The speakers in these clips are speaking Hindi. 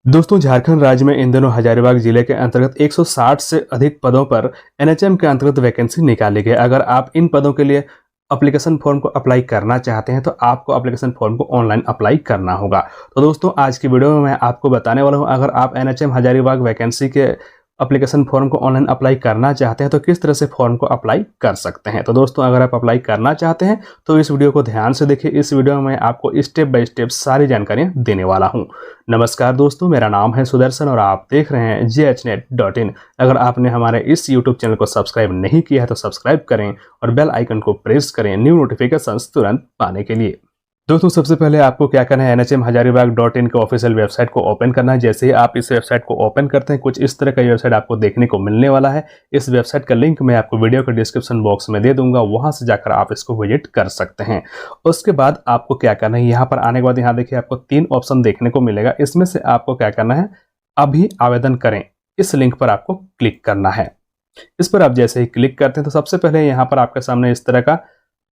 दोस्तों, झारखंड राज्य में इन दिनों हजारीबाग जिले के अंतर्गत 160 से अधिक पदों पर एनएचएम के अंतर्गत वैकेंसी निकाली गई। अगर आप इन पदों के लिए एप्लीकेशन फॉर्म को अप्लाई करना चाहते हैं तो आपको एप्लीकेशन फॉर्म को ऑनलाइन अप्लाई करना होगा। तो दोस्तों, आज की वीडियो में मैं आपको बताने वाला हूं, अगर आप एनएचएम हजारीबाग वैकेंसी के एप्लीकेशन फॉर्म को ऑनलाइन अप्लाई करना चाहते हैं तो किस तरह से फॉर्म को अप्लाई कर सकते हैं। तो दोस्तों, अगर आप अप्लाई करना चाहते हैं तो इस वीडियो को ध्यान से देखिए। इस वीडियो में मैं आपको स्टेप बाय स्टेप सारी जानकारियां देने वाला हूं। नमस्कार दोस्तों, मेरा नाम है सुदर्शन और आप देख रहे हैं jhnet.in। अगर आपने हमारे इस यूट्यूब चैनल को सब्सक्राइब नहीं किया है तो सब्सक्राइब करें और बेल आइकन को प्रेस करें न्यू नोटिफिकेशंस तुरंत पाने के लिए। दोस्तों, सबसे पहले आपको क्या करना है, nhmhazaribagh.in के ऑफिशियल वेबसाइट को ओपन करना है। जैसे ही आप इस वेबसाइट को ओपन करते हैं, कुछ इस तरह का वेबसाइट आपको देखने को मिलने वाला है। इस वेबसाइट का लिंक मैं आपको वीडियो के डिस्क्रिप्शन बॉक्स में दे दूंगा, वहां से जाकर आप इसको विजिट कर सकते हैं। उसके बाद आपको क्या करना है, यहाँ पर आने के बाद यहाँ देखिए आपको 3 ऑप्शन देखने को मिलेगा। इसमें से आपको क्या करना है, अभी आवेदन करें, इस लिंक पर आपको क्लिक करना है। इस पर आप जैसे ही क्लिक करते हैं तो सबसे पहले यहाँ पर आपके सामने इस तरह का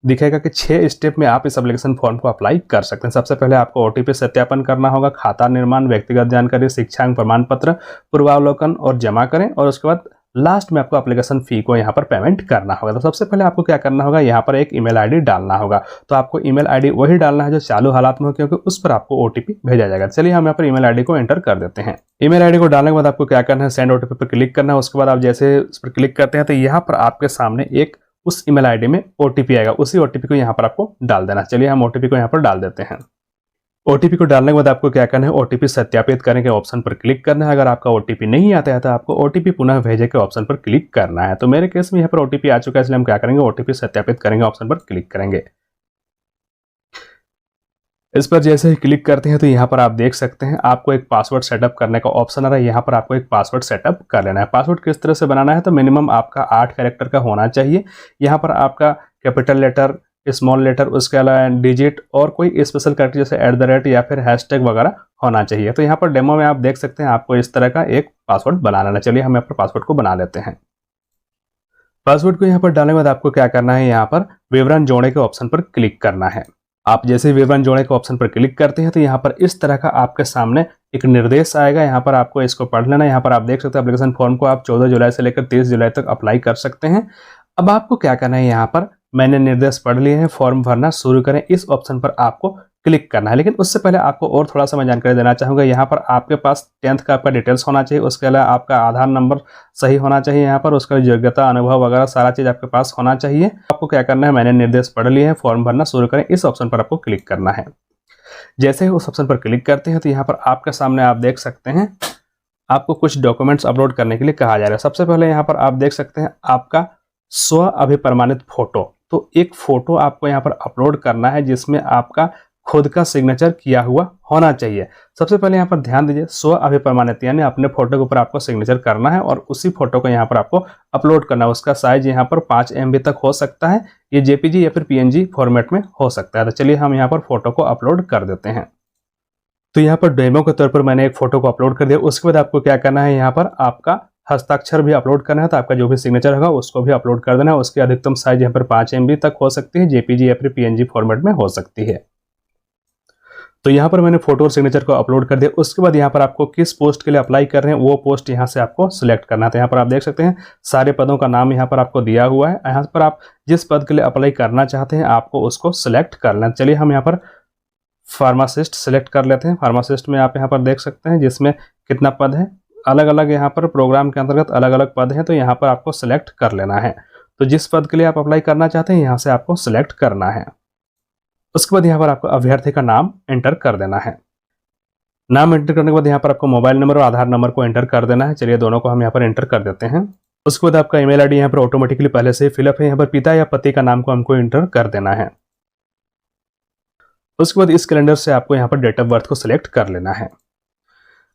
दिखेगा कि 6 स्टेप में आप इस एप्लीकेशन फॉर्म को अप्लाई कर सकते हैं। सबसे पहले आपको ओटीपी सत्यापन करना होगा, खाता निर्माण, व्यक्तिगत जानकारी, शिक्षांक प्रमाण पत्र, पूर्वावलोकन और जमा करें। और उसके बाद लास्ट में आपको एप्लीकेशन फी को यहाँ पर पेमेंट करना होगा। तो सबसे पहले आपको क्या करना होगा, यहाँ पर एक ईमेल आईडी डालना होगा। तो आपको ईमेल आईडी वही डालना है जो चालू हालात में हो, क्योंकि उस पर आपको ओटीपी भेजा जाएगा। चलिए हम यहाँ पर ईमेल आईडी को एंटर कर देते हैं। ईमेल आईडी को डालने के बाद आपको क्या करना है, सेंड ओटीपी पर क्लिक करना है। उसके बाद आप जैसे इस पर क्लिक करते हैं तो यहाँ पर आपके सामने एक उस ईमेल आईडी में ओटीपी आएगा, उसी ओटीपी को यहाँ पर आपको डाल देना। चलिए हम ओटीपी को यहाँ पर डाल देते हैं। ओटीपी को डालने के बाद आपको क्या करना है, ओटीपी सत्यापित करने के ऑप्शन पर क्लिक करना है। अगर आपका ओटीपी नहीं आता है तो आपको ओटीपी पुनः भेजे के ऑप्शन पर क्लिक करना है। तो मेरे केस में यहाँ पर ओटीपी आ चुका है, इसलिए हम क्या करेंगे, ओटीपी सत्यापित करेंगे ऑप्शन पर क्लिक करेंगे। इस पर जैसे ही क्लिक करते हैं तो यहाँ पर आप देख सकते हैं आपको एक पासवर्ड सेटअप करने का ऑप्शन आ रहा है। यहाँ पर आपको एक पासवर्ड सेटअप कर लेना है। पासवर्ड किस तरह से बनाना है, तो मिनिमम आपका 8 कैरेक्टर का होना चाहिए। यहाँ पर आपका कैपिटल लेटर, स्मॉल लेटर, उसके अलावा डिजिट और कोई स्पेशल कैरेक्टर जैसे @ या फिर हैशटैग वगैरह होना चाहिए। तो यहाँ पर डेमो में आप देख सकते हैं आपको इस तरह का एक पासवर्ड बना लेना। चलिए हम यहाँ पर पासवर्ड को बना लेते हैं। पासवर्ड को यहाँ पर डालने के बाद आपको क्या करना है, यहाँ पर विवरण जोड़ने के ऑप्शन पर क्लिक करना है। आप जैसे विवरण जोड़ने के ऑप्शन पर क्लिक करते हैं तो यहाँ पर इस तरह का आपके सामने एक निर्देश आएगा। यहाँ पर आपको इसको पढ़ लेना है। यहाँ पर आप देख सकते हैं एप्लीकेशन फॉर्म को आप 14 जुलाई से लेकर 30 जुलाई तक अप्लाई कर सकते हैं। अब आपको क्या करना है, यहाँ पर मैंने निर्देश पढ़ लिए हैं, फॉर्म भरना शुरू करें, इस ऑप्शन पर आपको क्लिक करना है। लेकिन उससे पहले आपको और थोड़ा सा मैं जानकारी देना चाहूँगा। यहाँ पर आपके पास 10th का आपका डिटेल्स होना चाहिए, उसके अलावा आपका आधार नंबर सही होना चाहिए। यहाँ पर उसका योग्यता, अनुभव वगैरह सारा चीज़ आपके पास होना चाहिए। आपको क्या करना है, मैंने निर्देश पढ़ लिए हैं, फॉर्म भरना शुरू करें, इस ऑप्शन पर आपको क्लिक करना है। जैसे ही उस ऑप्शन पर क्लिक करते हैं तो यहाँ पर आपके सामने आप देख सकते हैं आपको कुछ डॉक्यूमेंट्स अपलोड करने के लिए कहा जा रहा है। सबसे पहले यहाँ पर आप देख सकते हैं आपका स्व अभिप्रमाणित फोटो। तो एक फोटो आपको यहाँ पर अपलोड करना है जिसमें आपका खुद का सिग्नेचर किया हुआ होना चाहिए। सबसे पहले यहाँ पर ध्यान दीजिए, स्व अभिप्रमाणित यानी अपने फोटो के ऊपर आपको सिग्नेचर करना है और उसी फोटो को यहाँ पर आपको अपलोड करना है। उसका साइज यहाँ पर 5 MB तक हो सकता है, ये जेपीजी या फिर PNG फॉर्मेट में हो सकता है। तो चलिए हम यहाँ पर फोटो को अपलोड कर देते हैं। तो यहाँ पर डेमो के तौर पर मैंने एक फोटो को अपलोड कर दिया। उसके बाद आपको क्या करना है, यहाँ पर आपका हस्ताक्षर भी अपलोड करना है। तो आपका जो भी सिग्नेचर होगा उसको भी अपलोड कर देना है। उसकी अधिकतम साइज यहाँ पर 5 MB तक हो सकती है, जेपीजी या फिर PNG फॉर्मेट में हो सकती है। तो यहाँ पर मैंने फोटो और सिग्नेचर को अपलोड कर दिया। उसके बाद यहाँ पर आपको किस पोस्ट के लिए अप्लाई कर रहे हैं वो पोस्ट यहाँ से आपको सिलेक्ट करना है। तो यहाँ पर आप देख सकते हैं सारे पदों का नाम यहाँ पर आपको दिया हुआ है। यहाँ पर आप जिस पद के लिए अप्लाई करना चाहते हैं आपको उसको सिलेक्ट कर लेना। चलिए हम यहाँ पर फार्मासिस्ट सिलेक्ट कर लेते हैं। फार्मासिस्ट में आप यहाँ पर देख सकते हैं जिसमें कितना पद है, अलग अलग यहाँ पर प्रोग्राम के अंतर्गत अलग अलग पद हैं। तो यहाँ पर आपको सिलेक्ट कर लेना है। तो जिस पद के लिए आप अप्लाई करना चाहते हैं यहाँ से आपको सिलेक्ट करना है। उसके बाद यहाँ पर आपको अभ्यर्थी का नाम एंटर कर देना है। नाम एंटर करने के बाद यहाँ पर आपको मोबाइल नंबर और आधार नंबर को एंटर कर देना है। चलिए दोनों को हम यहाँ पर एंटर कर देते हैं। उसके बाद आपका ईमेल आईडी यहाँ पर ऑटोमेटिकली पहले से फिलअप है। यहाँ पर पिता या पति का नाम को हमको एंटर कर देना है। उसके बाद इस कैलेंडर से आपको यहाँ पर डेट ऑफ बर्थ को सिलेक्ट कर लेना है।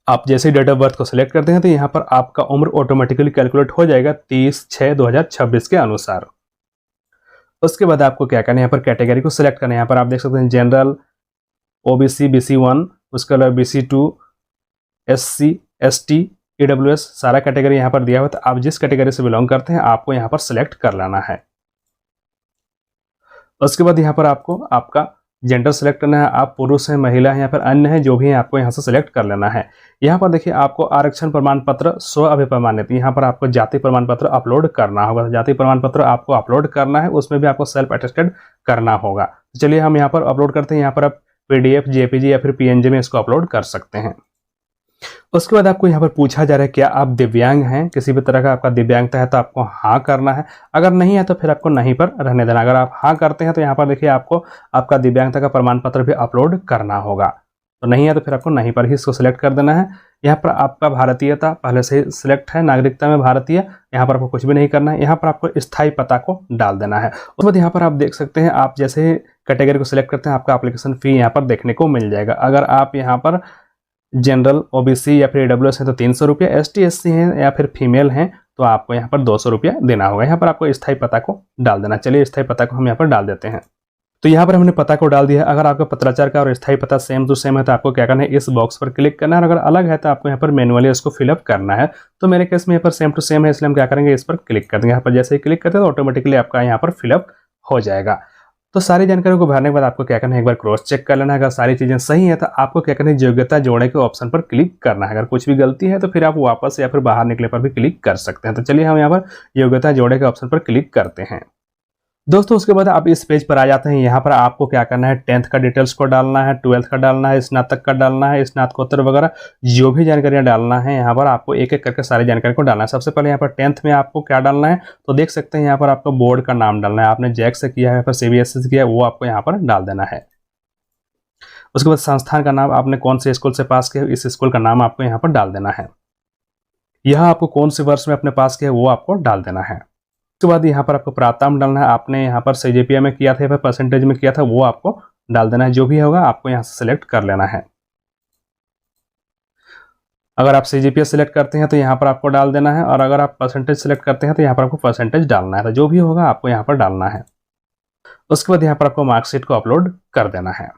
आप जैसे ही डेट ऑफ बर्थ को सिलेक्ट करते हैं तो यहाँ पर आपका उम्र ऑटोमेटिकली कैलकुलेट हो जाएगा 30/6/2026 के अनुसार। उसके बाद आपको क्या करना है, यहाँ पर कैटेगरी को सिलेक्ट करना है। यहाँ पर आप देख सकते हैं जनरल, OBC, BC1, उसके अलावा BC2, SC, ST, EWS सारा कैटेगरी यहाँ पर दिया हुआ है। तो आप जिस कैटेगरी से बिलोंग करते हैं आपको यहाँ पर सिलेक्ट कर लेना है। उसके बाद यहाँ पर आपको आपका जेंडर सेलेक्ट करना है, आप पुरुष हैं, महिला हैं या फिर अन्य हैं, जो भी है आपको यहाँ से सिलेक्ट कर लेना है। यहाँ पर देखिए आपको आरक्षण प्रमाण पत्र स्व अभिप्रमाणित, यहाँ पर आपको जाति प्रमाण पत्र अपलोड करना होगा। जाति प्रमाण पत्र आपको अपलोड करना है, उसमें भी आपको सेल्फ अटेस्टेड करना होगा। चलिए हम यहाँ पर अपलोड करते हैं। यहाँ पर आप PDF, JPG या फिर PNG में इसको अपलोड कर सकते हैं। उसके बाद आपको यहाँ पर पूछा जा रहा है क्या आप दिव्यांग हैं, किसी भी तरह का आपका दिव्यांगता है तो आपको हाँ करना है, अगर नहीं है तो फिर आपको नहीं पर रहने देना। अगर आप हाँ करते हैं तो यहाँ पर देखिए आपको आपका दिव्यांगता का प्रमाण पत्र भी अपलोड करना होगा, तो नहीं है तो फिर आपको नहीं पर ही इसको सिलेक्ट कर देना है। यहाँ पर आपका भारतीयता पहले से ही सिलेक्ट है, नागरिकता में भारतीय, यहाँ पर आपको कुछ भी नहीं करना है। यहाँ पर आपको स्थायी पता को डाल देना है। उसके बाद यहाँ पर आप देख सकते हैं, आप जैसे कैटेगरी को सिलेक्ट करते हैं आपका एप्लीकेशन फी यहाँ पर देखने को मिल जाएगा। अगर आप यहाँ पर जनरल, OBC या फिर AWS है तो 300 रुपया, ST SC हैं या फिर फीमेल हैं तो आपको यहाँ पर 200 रुपया देना होगा। यहाँ पर आपको स्थायी पता को डाल देना। चलिए स्थायी पता को हम यहाँ पर डाल देते हैं। तो यहाँ पर हमने पता को डाल दिया। अगर आपका पत्राचार का और स्थायी पता सेम टू सेम है तो आपको क्या करना है, इस बॉक्स पर क्लिक करना है, और अगर अलग है तो आपको यहाँ पर मैनुअली इसको फिलअप करना है। तो मेरे केस में यहाँ पर सेम टू सेम है, इसलिए हम क्या करेंगे, इस पर क्लिक कर देंगे। यहाँ पर जैसे ही क्लिक करते हैं तो ऑटोमेटिकली आपका यहाँ पर फिलअप हो जाएगा। तो सारी जानकारी को भरने के बाद आपको क्या करना है, एक बार क्रॉस चेक कर लेना है। अगर सारी चीजें सही है तो आपको क्या करना है, योग्यता जोड़ने के ऑप्शन पर क्लिक करना है। अगर कुछ भी गलती है तो फिर आप वापस या फिर बाहर निकले पर भी क्लिक कर सकते हैं। तो चलिए हम यहाँ पर योग्यता जोड़ने के ऑप्शन पर क्लिक करते हैं। दोस्तों उसके बाद आप इस पेज पर आ जाते हैं। यहाँ पर आपको क्या करना है, 10th का डिटेल्स को डालना है, 12th का डालना है, स्नातक का डालना है, स्नातकोत्तर वगैरह जो भी जानकारियाँ डालना है यहाँ पर आपको एक एक करके सारी जानकारी को डालना है। सबसे पहले यहाँ पर 10th में आपको क्या डालना है, तो देख सकते हैं यहाँ पर आपको बोर्ड का नाम डालना है। आपने जैक से किया है, फिर CBSE से किया है, वो आपको यहाँ पर डाल देना है। उसके बाद संस्थान का नाम, आपने कौन से स्कूल से पास किया, इस स्कूल का नाम आपको यहाँ पर डाल देना है। यहाँ आपको कौन से वर्ष में अपने पास किया वो आपको डाल देना है। उसके बाद यहाँ पर आपको प्राप्तांक डालना है। आपने यहाँ पर CGPA में किया था या फिर परसेंटेज में किया था वो आपको डाल देना है। जो भी होगा आपको यहाँ से सिलेक्ट कर लेना है। अगर आप CGPA सिलेक्ट करते हैं तो यहाँ पर आपको डाल देना है, और अगर आप परसेंटेज सिलेक्ट करते हैं तो यहाँ पर आपको परसेंटेज डालना है। तो जो भी होगा आपको यहाँ पर डालना है। उसके बाद यहाँ पर आपको मार्कशीट को अपलोड कर देना है।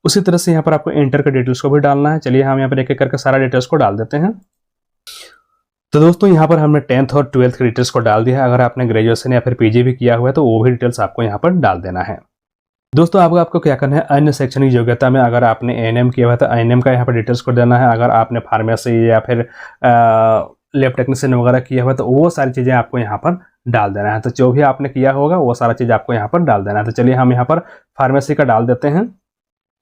उसी तरह से यहाँ पर आपको इंटर के डिटेल्स को भी डालना है। चलिए हम यहाँ पर एक एक करके सारा डिटेल्स को डाल देते हैं। तो दोस्तों यहाँ पर हमने 10th और 12th के डिटेल्स को डाल दिया है। अगर आपने ग्रेजुएशन या फिर PG भी किया हुआ है तो वो भी डिटेल्स आपको यहाँ पर डाल देना है। दोस्तों आपको क्या करना है, अन्य शैक्षणिक योग्यता में अगर आपने ANM किया हुआ है तो ANM का यहाँ पर डिटेल्स को देना है। अगर आपने फार्मेसी या फिर लैब टेक्नीशियन वगैरह किया हुआ है तो वो सारी चीज़ें आपको यहाँ पर डाल देना है। तो जो भी आपने किया होगा वो सारा चीज़ आपको यहाँ पर डाल देना है। तो चलिए हम यहाँ पर फार्मेसी का डाल देते हैं।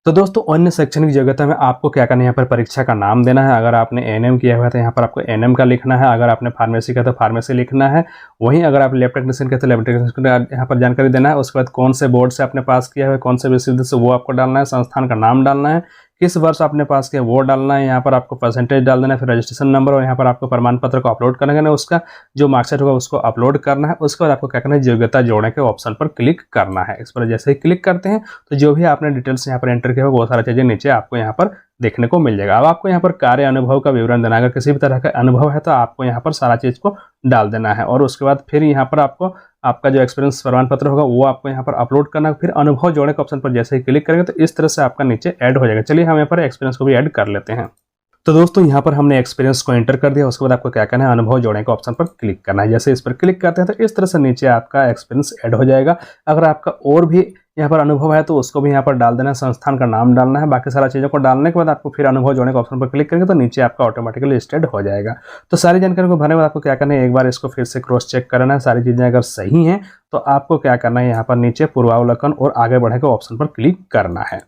तो दोस्तों अन्य शैक्षणिक योग्यता में आपको क्या करना है, यहाँ पर परीक्षा का नाम देना है। अगर आपने ANM किया हुआ है तो यहाँ पर आपको ANM का लिखना है। अगर आपने फार्मेसी का तो फार्मेसी लिखना है। वहीं अगर आप लैब टेक्नीशियन का तो लैब टेक्नीशियन का यहाँ पर जानकारी देना है। उसके बाद कौन से बोर्ड से आपने पास किया है, कौन से विश्वविद्यालय से वो आपको डालना है। संस्थान का नाम डालना है, किस वर्ष आपने पास किया वो डालना है। यहाँ पर आपको परसेंटेज डाल देना है, फिर रजिस्ट्रेशन नंबर, और यहाँ पर आपको प्रमाण पत्र को अपलोड करना है। उसका जो मार्कशीट होगा उसको अपलोड करना है। उसके बाद आपको क्या करना है, योग्यता जोड़ने के ऑप्शन पर क्लिक करना है। इस पर जैसे ही क्लिक करते हैं तो जो भी आपने डिटेल्स यहाँ पर एंटर किया होगा वो सारी चीज़ें नीचे आपको यहाँ पर देखने को मिल जाएगा। अब आपको यहाँ पर कार्य अनुभव का विवरण देना है। अगर किसी भी तरह का अनुभव है तो आपको यहाँ पर सारा चीज़ को डाल देना है। और उसके बाद फिर यहाँ पर आपको आपका जो एक्सपीरियंस प्रमाण पत्र होगा वो आपको यहाँ पर अपलोड करना है। फिर अनुभव जोड़ने के ऑप्शन पर जैसे ही क्लिक करेंगे तो इस तरह से आपका नीचे ऐड हो जाएगा। चलिए हम यहाँ पर एक्सपीरियंस को भी ऐड कर लेते हैं। तो दोस्तों यहाँ पर हमने एक्सपीरियंस को एंटर कर दिया। उसके बाद आपको क्या करना है, अनुभव जोड़ने के ऑप्शन पर क्लिक करना है। जैसे इस पर क्लिक करते हैं तो इस तरह से नीचे आपका एक्सपीरियंस ऐड हो जाएगा। अगर आपका और भी यहाँ पर अनुभव है तो उसको भी यहाँ पर डाल देना है, संस्थान का नाम डालना है। बाकी सारा चीज़ों को डालने के बाद आपको फिर अनुभव जोड़ने के ऑप्शन पर क्लिक करेंगे तो नीचे आपका ऑटोमेटिकली लिस्टेड हो जाएगा। तो सारी जानकारी को भरने के बाद आपको क्या करना है, एक बार इसको फिर से क्रॉस चेक करना है। सारी चीज़ें अगर सही हैं तो आपको क्या करना है, यहाँ पर नीचे पूर्वावलोकन और आगे बढ़ने के ऑप्शन पर क्लिक करना है।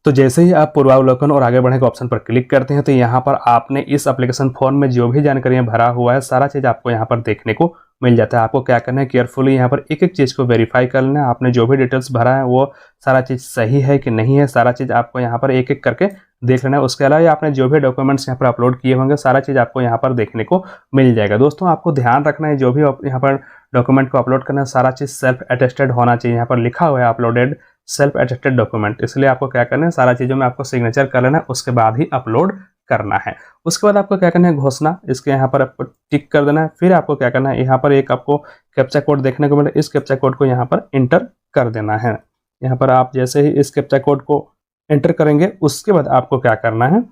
तो जैसे ही आप पूर्वावलोकन और आगे बढ़ने के ऑप्शन पर क्लिक करते हैं तो यहाँ पर आपने इस एप्लीकेशन फॉर्म में जो भी जानकारियाँ भरा हुआ है सारा चीज़ आपको यहाँ पर देखने को मिल जाता है। आपको क्या करना है, केयरफुली यहाँ पर एक एक चीज़ को वेरीफाई कर लेना है। आपने जो भी डिटेल्स भरा है वो सारा चीज़ सही है कि नहीं है, सारा चीज़ आपको यहाँ पर एक एक करके देख लेना है। उसके अलावा आपने जो भी डॉक्यूमेंट्स यहाँ पर अपलोड किए होंगे सारा चीज़ आपको यहाँ पर देखने को मिल जाएगा। दोस्तों आपको ध्यान रखना है, जो भी यहाँ पर डॉक्यूमेंट को अपलोड करना है सारा चीज़ सेल्फ अटेस्टेड होना चाहिए। यहाँ पर लिखा हुआ है अपलोडेड सेल्फ अटेस्टेड डॉक्यूमेंट, इसलिए आपको क्या करना है, सारा चीज़ों में आपको सिग्नेचर कर लेना है, उसके बाद ही अपलोड करना है। उसके बाद आपको क्या करना है, घोषणा, इसके यहाँ पर आपको टिक कर देना है। फिर आपको क्या करना है, यहाँ पर एक आपको कैप्चा कोड देखने को मिले, इस कैप्चा कोड को यहाँ पर इंटर कर देना है। यहाँ पर आप जैसे ही इस कैप्चा कोड को एंटर करेंगे उसके बाद आपको क्या करना है,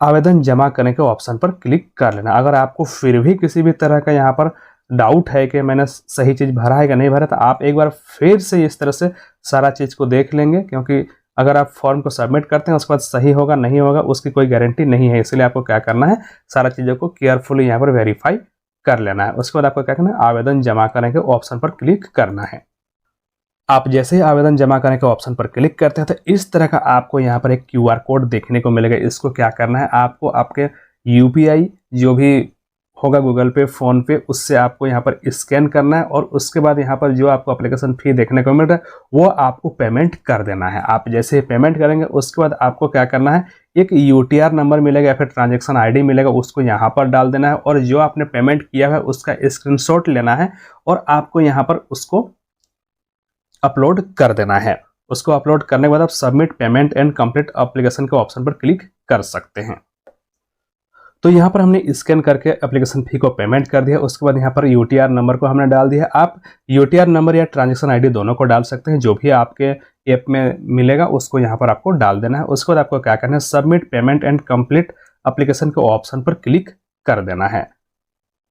आवेदन जमा करने के ऑप्शन पर क्लिक कर लेना। अगर आपको फिर भी किसी भी तरह का यहाँ पर डाउट है कि मैंने सही चीज़ भरा है कि नहीं भरा, तो आप एक बार फिर से इस तरह से सारा चीज़ को देख लेंगे, क्योंकि अगर आप फॉर्म को सबमिट करते हैं उसके बाद सही होगा नहीं होगा उसकी कोई गारंटी नहीं है। इसलिए आपको क्या करना है, सारा चीज़ों को केयरफुली यहाँ पर वेरीफाई कर लेना है। उसके बाद आपको क्या करना है, आवेदन जमा करने के ऑप्शन पर क्लिक करना है। आप जैसे ही आवेदन जमा करने के ऑप्शन पर क्लिक करते हैं तो इस तरह का आपको यहाँ पर एक QR कोड देखने को मिलेगा। इसको क्या करना है, आपको आपके UPI जो भी होगा गूगल पे, फ़ोन पे, उससे आपको यहाँ पर स्कैन करना है और उसके बाद यहाँ पर जो आपको एप्लीकेशन फ़ी देखने को मिल रहा है वो आपको पेमेंट कर देना है। आप जैसे ही पेमेंट करेंगे उसके बाद आपको क्या करना है, एक UTR नंबर मिलेगा या फिर ट्रांजैक्शन ID मिलेगा, उसको यहाँ पर डाल देना है और जो आपने पेमेंट किया है उसका स्क्रीनशॉट लेना है और आपको यहाँ पर उसको अपलोड कर देना है। उसको अपलोड करने के बाद आप submit payment and complete application के ऑप्शन पर क्लिक कर सकते हैं। तो यहाँ पर हमने स्कैन करके एप्लीकेशन फ़ी को पेमेंट कर दिया। उसके बाद यहाँ पर UTR नंबर को हमने डाल दिया। आप UTR नंबर या ट्रांजैक्शन ID दोनों को डाल सकते हैं, जो भी आपके ऐप में मिलेगा उसको यहाँ पर आपको डाल देना है। उसके बाद आपको क्या करना है, submit payment and complete application के ऑप्शन पर क्लिक कर देना है।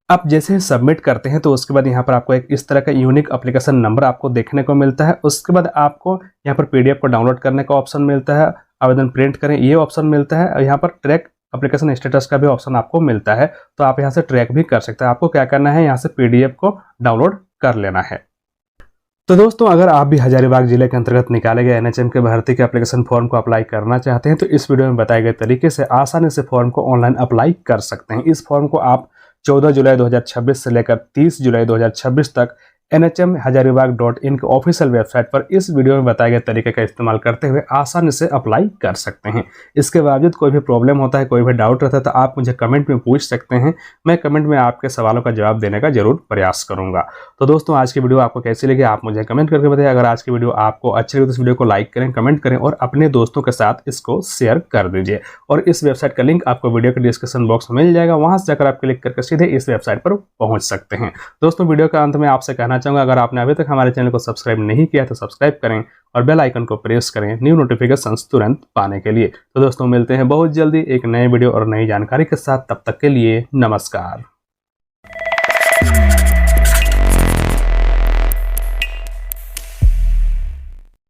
आप जैसे सबमिट करते हैं तो उसके बाद यहाँ पर आपको एक इस तरह का यूनिक एप्लीकेशन नंबर आपको देखने को मिलता है। उसके बाद आपको यहाँ पर PDF को डाउनलोड करने का ऑप्शन मिलता है, आवेदन प्रिंट करें ये ऑप्शन मिलता है और यहाँ पर ट्रैक एप्लीकेशन स्टेटस का भी ऑप्शन आपको मिलता है। तो आप यहाँ से ट्रैक भी कर सकते हैं। आपको क्या करना है, यहाँ से PDF को डाउनलोड कर लेना है। तो दोस्तों, अगर आप भी हजारीबाग जिले के अंतर्गत निकाले गए NHM के भर्ती के एप्लीकेशन फॉर्म को अप्लाई करना चाहते हैं तो इस वीडियो में बताए गए तरीके से आसानी से फॉर्म को ऑनलाइन अप्लाई कर सकते हैं। इस फॉर्म को आप 14 जुलाई 2026 से लेकर 30 जुलाई 2026 तक NHM-हजारीबाग.in के ऑफिशियल वेबसाइट पर इस वीडियो में बताए गए तरीके का इस्तेमाल करते हुए आसानी से अप्लाई कर सकते हैं। इसके बावजूद कोई भी प्रॉब्लम होता है, कोई भी डाउट रहता है तो आप मुझे कमेंट में पूछ सकते हैं। मैं कमेंट में आपके सवालों का जवाब देने का जरूर प्रयास करूंगा। तो दोस्तों, आज की वीडियो आपको कैसी लगी आप मुझे कमेंट करके बताइए। अगर आज की वीडियो आपको अच्छी लगी तो इस वीडियो को लाइक करें, कमेंट करें और अपने दोस्तों के साथ इसको शेयर कर दीजिए। और इस वेबसाइट का लिंक आपको वीडियो के डिस्क्रिप्शन बॉक्स में मिल जाएगा, वहां से जाकर आप क्लिक करके सीधे इस वेबसाइट पर पहुंच सकते हैं। दोस्तों, वीडियो के अंत में आपसे कहना चाहूंगा, अगर आपने अभी तक हमारे चैनल को सब्सक्राइब नहीं किया तो सब्सक्राइब करें और बेल आइकन को प्रेस करें न्यू नोटिफिकेशंस तुरंत पाने के लिए। तो दोस्तों, मिलते हैं बहुत जल्दी एक नए वीडियो और नई जानकारी के साथ। तब तक के लिए नमस्कार।